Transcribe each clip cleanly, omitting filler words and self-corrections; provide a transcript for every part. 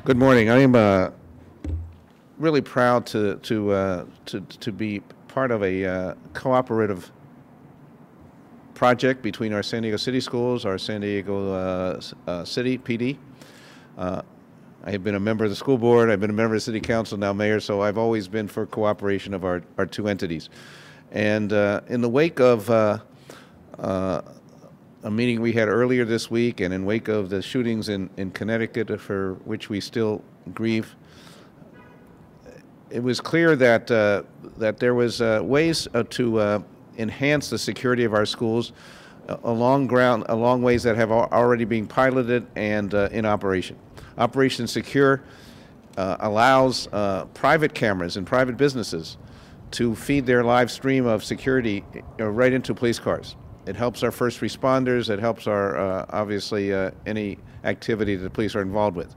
Good morning. I am really proud to be part of a cooperative project between our San Diego City Schools, our San Diego City PD. I have been a member of the school board. I've been a member of the city council, now mayor. So I've always been for cooperation of our two entities. And in the wake of a meeting we had earlier this week, and in wake of the shootings in Connecticut, for which we still grieve, it was clear that that there was ways to enhance the security of our schools along ways that have already been piloted and in operation. Operation Secure allows private cameras and private businesses to feed their live stream of security right into police cars. It helps our first responders. It helps our, obviously, any activity that the police are involved with.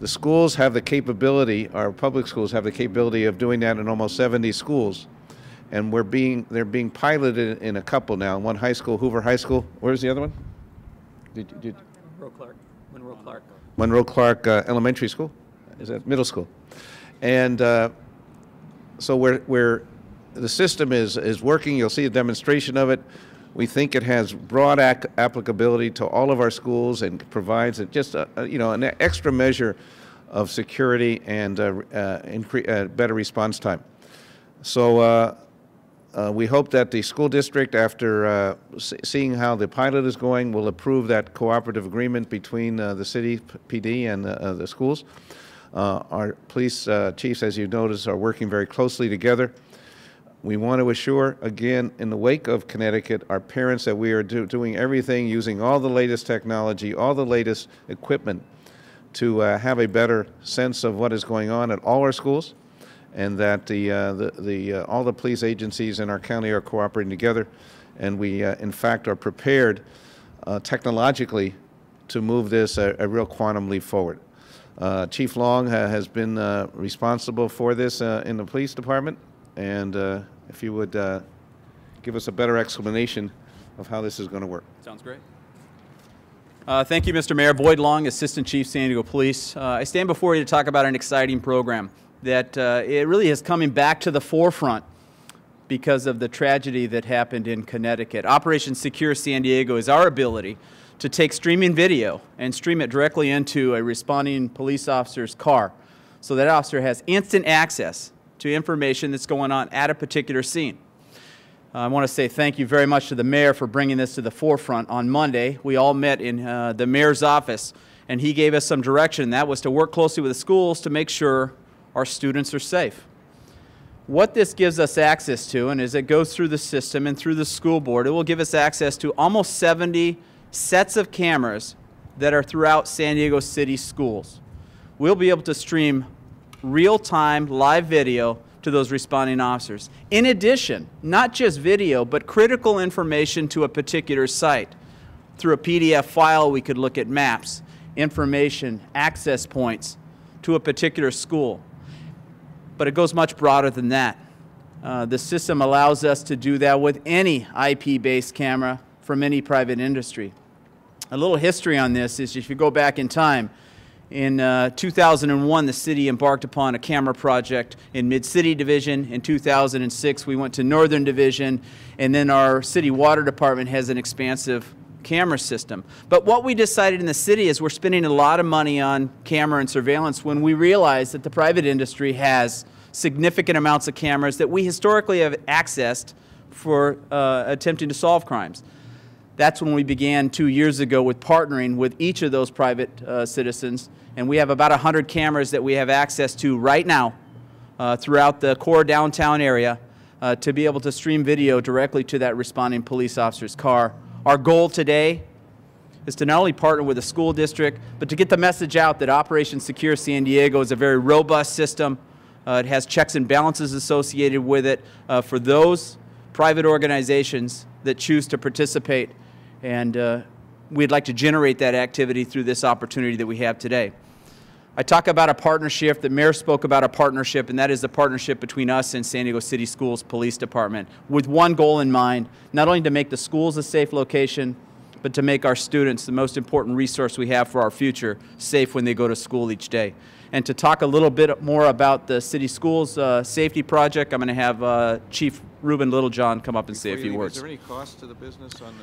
The schools have the capability, our public schools have the capability of doing that in almost 70 schools. And they're being piloted in a couple now. One high school, Hoover High School. Where's the other one? Monroe Clark Elementary School. Is that middle school? And so where the system is working, you'll see a demonstration of it. We think it has broad applicability to all of our schools and provides just an extra measure of security and better response time. So we hope that the school district, after seeing how the pilot is going, will approve that cooperative agreement between the city PD and the schools. Our police chiefs, as you notice, are working very closely together. We want to assure, again, in the wake of Connecticut, our parents that we are doing everything using all the latest technology, all the latest equipment to have a better sense of what is going on at all our schools, and that all the police agencies in our county are cooperating together, and we, in fact, are prepared technologically to move this a real quantum leap forward. Chief Long has been responsible for this in the police department, and if you would give us a better explanation of how this is going to work. Sounds great. Thank you, Mr. Mayor. Boyd Long, Assistant Chief, San Diego Police. I stand before you to talk about an exciting program that it really is coming back to the forefront because of the tragedy that happened in Connecticut. Operation Secure San Diego is our ability to take streaming video and stream it directly into a responding police officer's car, so that officer has instant access to information that's going on at a particular scene. I want to say thank you very much to the mayor for bringing this to the forefront. On Monday, we all met in the mayor's office, and he gave us some direction. That was to work closely with the schools to make sure our students are safe. What this gives us access to, and as it goes through the system and through the school board, it will give us access to almost 70 sets of cameras that are throughout San Diego City schools. We'll be able to stream real-time live video to those responding officers. In addition, not just video, but critical information to a particular site. Through a PDF file, we could look at maps, information, access points to a particular school. But it goes much broader than that. The system allows us to do that with any IP-based camera from any private industry. A little history on this is, if you go back in time, in 2001, the city embarked upon a camera project in Mid-City Division. In 2006, we went to Northern Division, and then our city water department has an expansive camera system. But what we decided in the city is we're spending a lot of money on camera and surveillance when we realize that the private industry has significant amounts of cameras that we historically have accessed for attempting to solve crimes. That's when we began 2 years ago with partnering with each of those private citizens, and we have about 100 cameras that we have access to right now throughout the core downtown area to be able to stream video directly to that responding police officer's car. Our goal today is to not only partner with the school district, but to get the message out that Operation Secure San Diego is a very robust system. It has checks and balances associated with it for those private organizations that choose to participate, and we'd like to generate that activity through this opportunity that we have today. I talk about a partnership, the mayor spoke about a partnership, and that is the partnership between us and San Diego City Schools Police Department, with one goal in mind: not only to make the schools a safe location, but to make our students the most important resource we have for our future safe when they go to school each day. And to talk a little bit more about the City Schools Safety Project, I'm going to have Chief Ruben Littlejohn come up and say a few words. Is there any cost to the business on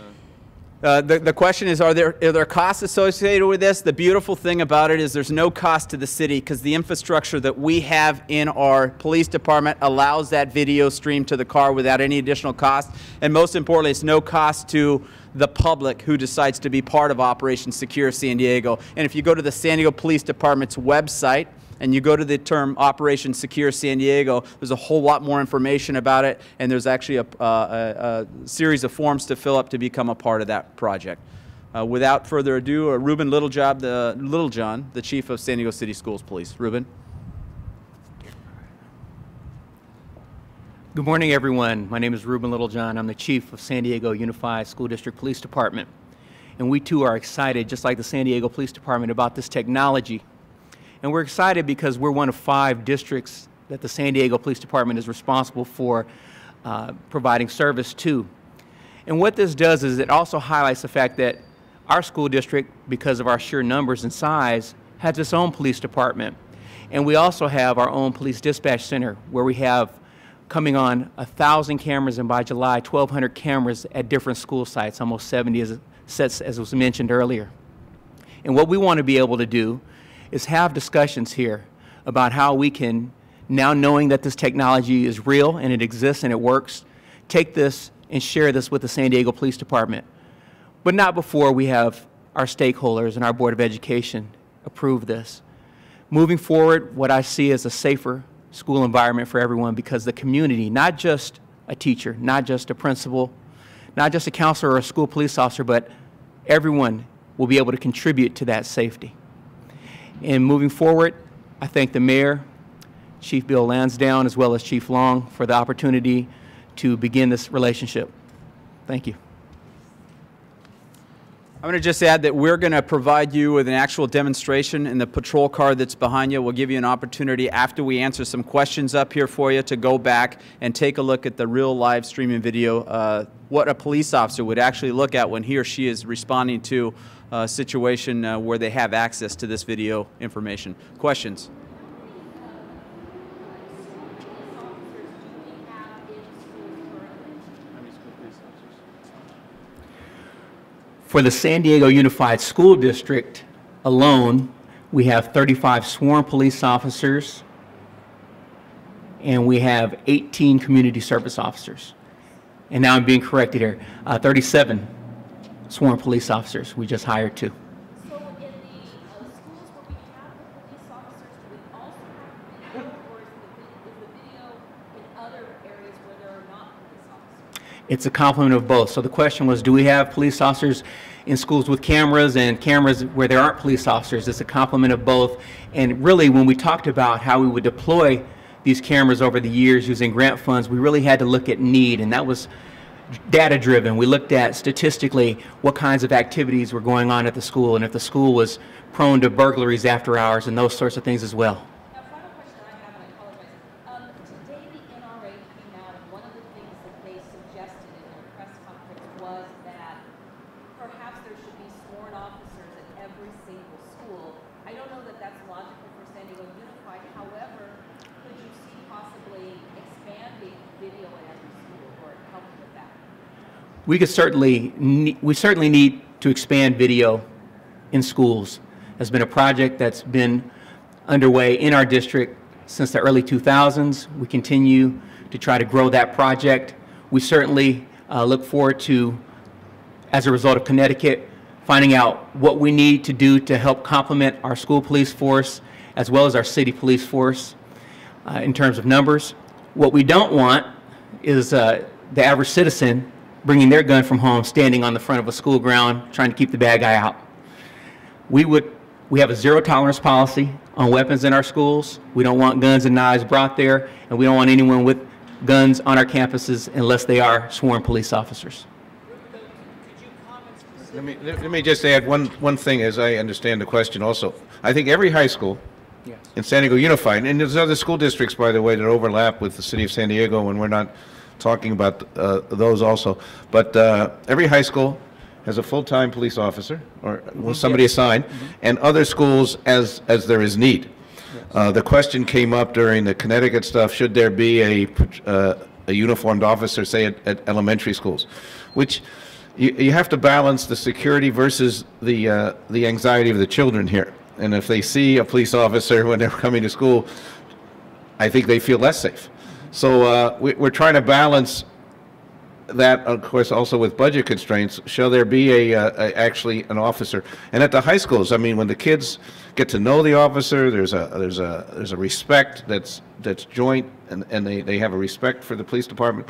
the question is, are there costs associated with this? The beautiful thing about it is there's no cost to the city because the infrastructure that we have in our police department allows that video stream to the car without any additional cost. And most importantly, it's no cost to the public who decides to be part of Operation Secure San Diego. And if you go to the San Diego Police Department's website, and you go to the term Operation Secure San Diego, there's a whole lot more information about it, and there's actually a series of forms to fill up to become a part of that project. Without further ado, Ruben Littlejohn, the Chief of San Diego City Schools Police. Ruben. Good morning, everyone. My name is Ruben Littlejohn. I'm the Chief of San Diego Unified School District Police Department. And we too are excited, just like the San Diego Police Department, about this technology. And we're excited because we're one of 5 districts that the San Diego Police Department is responsible for providing service to. And what this does is it also highlights the fact that our school district, because of our sheer numbers and size, has its own police department. And we also have our own police dispatch center where we have coming on 1,000 cameras, and by July, 1,200 cameras at different school sites, almost 70 sets as was mentioned earlier. And what we want to be able to do is have discussions here about how we can, now knowing that this technology is real and it exists and it works, take this and share this with the San Diego Police Department. But not before we have our stakeholders and our Board of Education approve this. Moving forward, what I see as a safer school environment for everyone, because the community, not just a teacher, not just a principal, not just a counselor or a school police officer, but everyone will be able to contribute to that safety. And moving forward, I thank the Mayor, Chief Bill Lansdowne, as well as Chief Long for the opportunity to begin this relationship. Thank you. I'm going to just add that we're going to provide you with an actual demonstration in the patrol car that's behind you. We'll give you an opportunity after we answer some questions up here for you to go back and take a look at the real live streaming video, what a police officer would actually look at when he or she is responding to a situation where they have access to this video information. Questions? For the San Diego Unified School District alone, we have 35 sworn police officers, and we have 18 community service officers. And now I'm being corrected here, 37 sworn police officers. We just hired 2. So in the schools where we have the police officers, do we also have video, or is the video in other areas where there are not police officers? It's a complement of both. So the question was, do we have police officers in schools with cameras and cameras where there aren't police officers? It's a complement of both. And really, when we talked about how we would deploy these cameras over the years using grant funds, we really had to look at need, and that was data driven. We looked at statistically what kinds of activities were going on at the school, and if the school was prone to burglaries after hours and those sorts of things as well. Now, final question I have, and I apologize. Today the NRA came out, and one of the things that they suggested in their press conference was that perhaps there should be sworn officers at every single school. I don't know that that's logical for San Diego Unified. However, could you see possibly expanding video at every school or helping with that? We certainly need to expand video in schools. There's been a project that's been underway in our district since the early 2000s. We continue to try to grow that project. We certainly look forward to, as a result of Connecticut, finding out what we need to do to help complement our school police force as well as our city police force in terms of numbers. What we don't want is the average citizen bringing their gun from home, standing on the front of a school ground, trying to keep the bad guy out. We have a zero tolerance policy on weapons in our schools. We don't want guns and knives brought there, and we don't want anyone with guns on our campuses unless they are sworn police officers. Let me just add one thing as I understand the question also. I think every high school in San Diego Unified, and there's other school districts, by the way, that overlap with the city of San Diego, and we're not talking about those also, but every high school has a full-time police officer, or somebody assigned, and other schools as there is need. The question came up during the Connecticut stuff, should there be a uniformed officer, say, at elementary schools, which you have to balance the security versus the anxiety of the children here. And if they see a police officer when they're coming to school, I think they feel less safe. So we're trying to balance that, of course, also with budget constraints. Shall there be actually an officer? And at the high schools, I mean, when the kids get to know the officer, there's a respect that's joint, and they have a respect for the police department,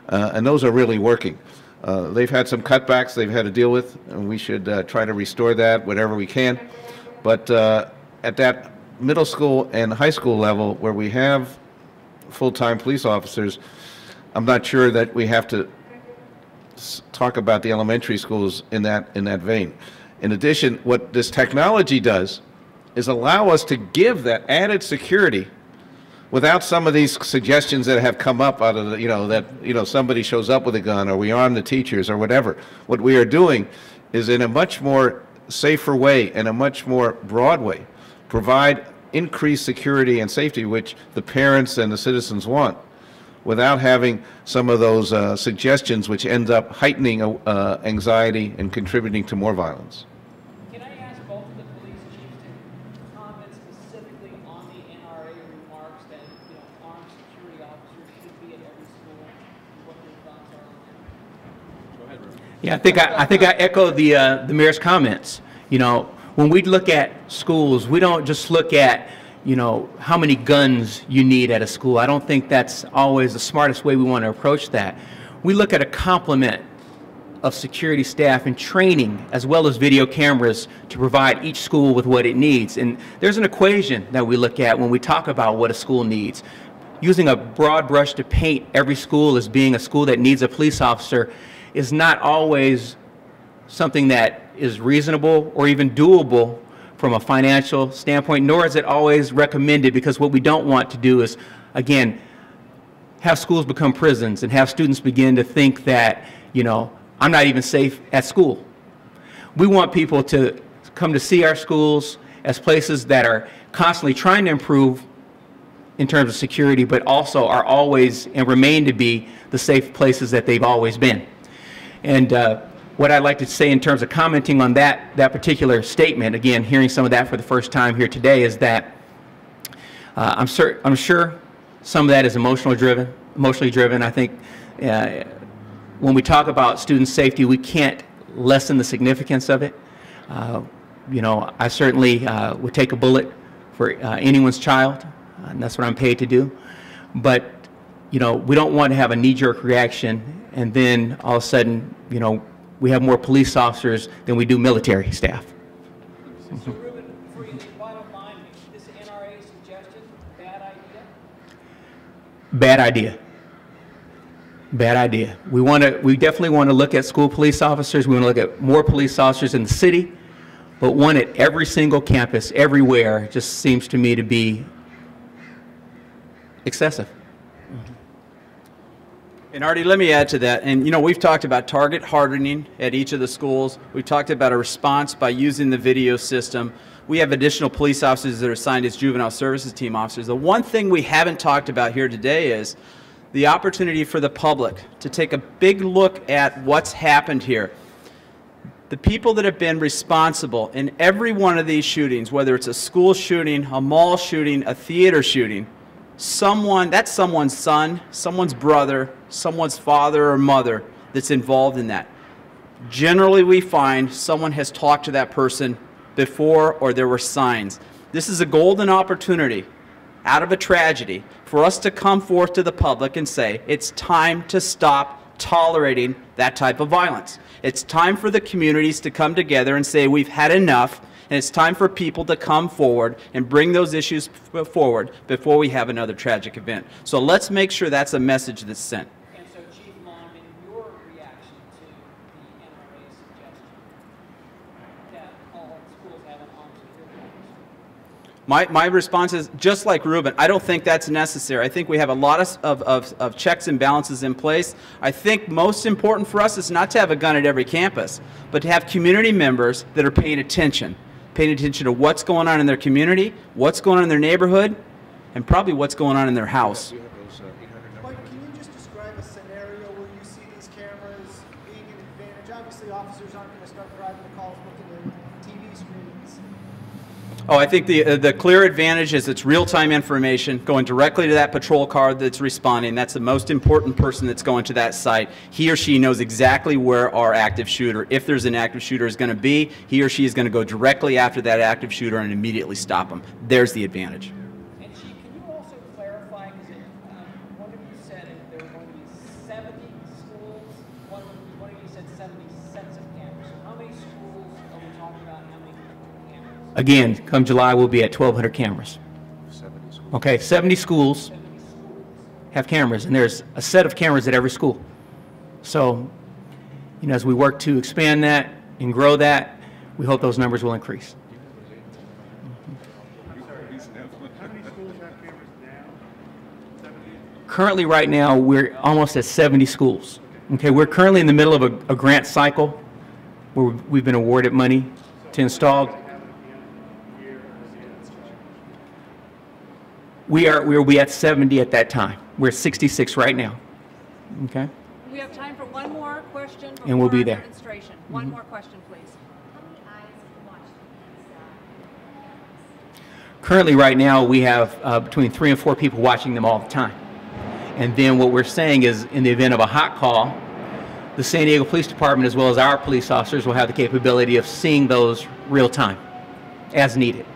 and those are really working. They've had some cutbacks they've had to deal with, and we should try to restore that whatever we can. But at that middle school and high school level where we have full-time police officers, I'm not sure that we have to talk about the elementary schools in that vein. In addition, what this technology does is allow us to give that added security without some of these suggestions that have come up out of the, somebody shows up with a gun, or we arm the teachers, or whatever. What we are doing is, in a much more safer way and a much more broad way, provide increased security and safety, which the parents and the citizens want, without having some of those suggestions which end up heightening anxiety and contributing to more violence. Can I ask both of the police chiefs to comment specifically on the NRA remarks that armed security officers should be at every school? What your thoughts are on that? Go ahead, Ruben. Yeah, I think I echo the mayor's comments. When we look at schools, we don't just look at how many guns you need at a school. I don't think that's always the smartest way we want to approach that. We look at a complement of security staff and training, as well as video cameras, to provide each school with what it needs. And there's an equation that we look at when we talk about what a school needs. Using a broad brush to paint every school as being a school that needs a police officer is not always something that is reasonable or even doable from a financial standpoint, nor is it always recommended, because what we don't want to do is, again, have schools become prisons and have students begin to think that, I'm not even safe at school. We want people to come to see our schools as places that are constantly trying to improve in terms of security, but also are always and remain to be the safe places that they've always been. And what I'd like to say in terms of commenting on that particular statement, again, hearing some of that for the first time here today, is that I'm sure some of that is emotionally driven. I think when we talk about student safety, we can't lessen the significance of it. I certainly would take a bullet for anyone's child, and that's what I'm paid to do. But we don't want to have a knee-jerk reaction, and then all of a sudden, we have more police officers than we do military staff. So Ruben, for you, the bottom line, this NRA suggestion, bad idea? Bad idea. Bad idea. We definitely want to look at school police officers. We want to look at more police officers in the city, but one at every single campus, everywhere, just seems to me to be excessive. And Artie, let me add to that. And we've talked about target hardening at each of the schools. We've talked about a response by using the video system. We have additional police officers that are assigned as juvenile services team officers. The one thing we haven't talked about here today is the opportunity for the public to take a big look at what's happened here. The people that have been responsible in every one of these shootings, whether it's a school shooting, a mall shooting, a theater shooting, that's someone's son, someone's brother, someone's father or mother that's involved in that. Generally, we find someone has talked to that person before, or there were signs. This is a golden opportunity out of a tragedy for us to come forth to the public and say, it's time to stop tolerating that type of violence. It's time for the communities to come together and say, we've had enough. And it's time for people to come forward and bring those issues forward before we have another tragic event. So let's make sure that's a message that's sent. And so, Chief Long, in your reaction to the NRA suggestion that all schools have an armed security officer? My response is just like Ruben. I don't think that's necessary. I think we have a lot of checks and balances in place. I think most important for us is not to have a gun at every campus, but to have community members that are paying attention to what's going on in their community, what's going on in their neighborhood, and probably what's going on in their house. Mike, can you just describe a scenario where you see these cameras being an advantage? Obviously, officers aren't going to start driving the calls looking at TV screens. Oh, I think the clear advantage is it's real-time information going directly to that patrol car that's responding. That's the most important person that's going to that site. He or she knows exactly where our active shooter, if there's an active shooter, is going to be. He or she is going to go directly after that active shooter and immediately stop him. There's the advantage. And Chief, can you also clarify, because one of you said there were going to be 70 schools, one of you said 70 sets of cameras. So how many schools are we talking about, how many cameras? Again, come July, we'll be at 1,200 cameras. 70 schools. Okay, 70 schools have cameras, and there's a set of cameras at every school. So, you know, as we work to expand that and grow that, we hope those numbers will increase. Currently, right now, we're almost at 70 schools. Okay, we're currently in the middle of a grant cycle where we've been awarded money to install. We'll be at 70 at that time. We're at 66 right now. Okay? We have time for one more question before And we'll be there. demonstration. One more question, please. How many eyes watch these? Currently, right now, we have between 3 and 4 people watching them all the time. And then what we're saying is, in the event of a hot call, the San Diego Police Department, as well as our police officers, will have the capability of seeing those real time, as needed.